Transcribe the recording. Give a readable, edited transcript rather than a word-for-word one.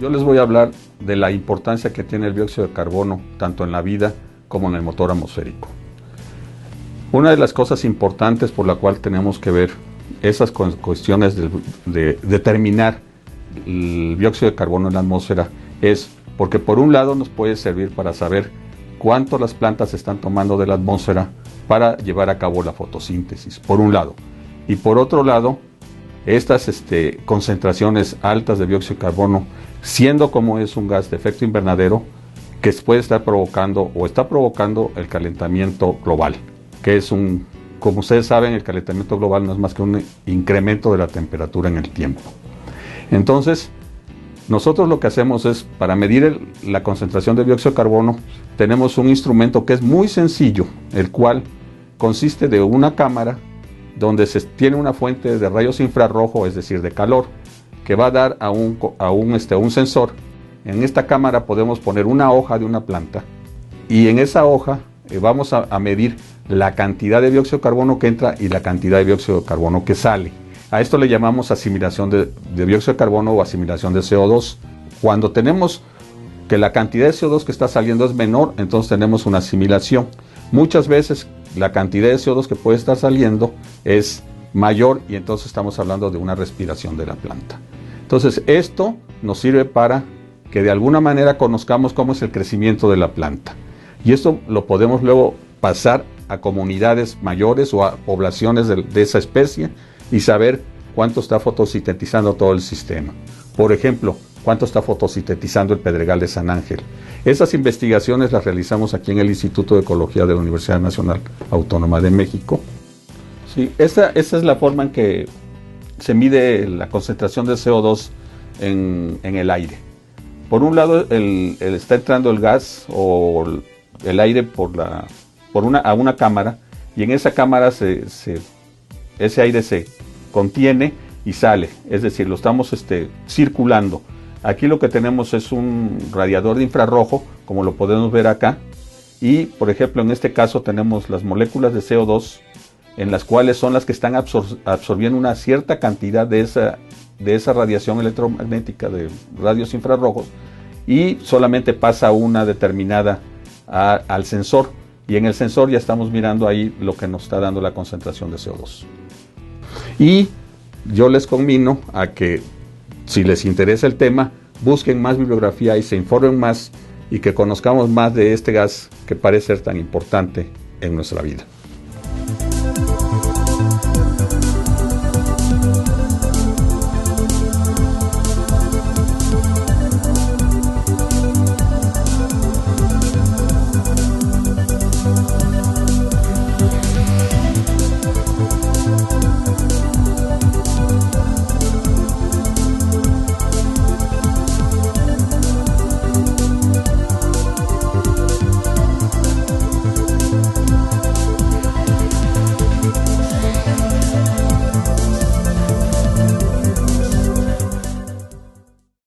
Yo les voy a hablar de la importancia que tiene el dióxido de carbono tanto en la vida como en el motor atmosférico. Una de las cosas importantes por la cual tenemos que ver esas cuestiones de determinar el dióxido de carbono en la atmósfera es porque por un lado nos puede servir para saber cuánto las plantas están tomando de la atmósfera para llevar a cabo la fotosíntesis, por un lado. Y por otro lado, estas concentraciones altas de dióxido de carbono, siendo como es un gas de efecto invernadero, que puede estar provocando o está provocando el calentamiento global, que es como ustedes saben, el calentamiento global no es más que un incremento de la temperatura en el tiempo. Entonces, nosotros lo que hacemos es, para medir la concentración de dióxido de carbono, tenemos un instrumento que es muy sencillo, el cual consiste de una cámara donde se tiene una fuente de rayos infrarrojos, es decir, de calor, que va a dar a un sensor. En esta cámara podemos poner una hoja de una planta y en esa hoja vamos a medir la cantidad de dióxido de carbono que entra y la cantidad de dióxido de carbono que sale. A esto le llamamos asimilación de dióxido de carbono o asimilación de CO2. Cuando tenemos que la cantidad de CO2 que está saliendo es menor, entonces tenemos una asimilación. Muchas veces la cantidad de CO2 que puede estar saliendo es mayor y entonces estamos hablando de una respiración de la planta. Entonces esto nos sirve para que de alguna manera conozcamos cómo es el crecimiento de la planta. Y esto lo podemos luego pasar a comunidades mayores o a poblaciones de esa especie y saber cuánto está fotosintetizando todo el sistema. Por ejemplo, cuánto está fotosintetizando el Pedregal de San Ángel. Esas investigaciones las realizamos aquí en el Instituto de Ecología de la Universidad Nacional Autónoma de México. Sí, esa es la forma en que se mide la concentración de CO2 en el aire. Por un lado, está entrando el gas o el aire a una cámara, y en esa cámara ese aire se contiene y sale, es decir, lo estamos circulando. Aquí lo que tenemos es un radiador de infrarrojo, como lo podemos ver acá, y por ejemplo en este caso tenemos las moléculas de CO2, en las cuales son las que están absorbiendo una cierta cantidad de esa radiación electromagnética de radios infrarrojos, y solamente pasa una determinada al sensor, y en el sensor ya estamos mirando ahí lo que nos está dando la concentración de CO2. Y yo les conmino a que, si les interesa el tema, busquen más bibliografía y se informen más y que conozcamos más de este gas que parece ser tan importante en nuestra vida.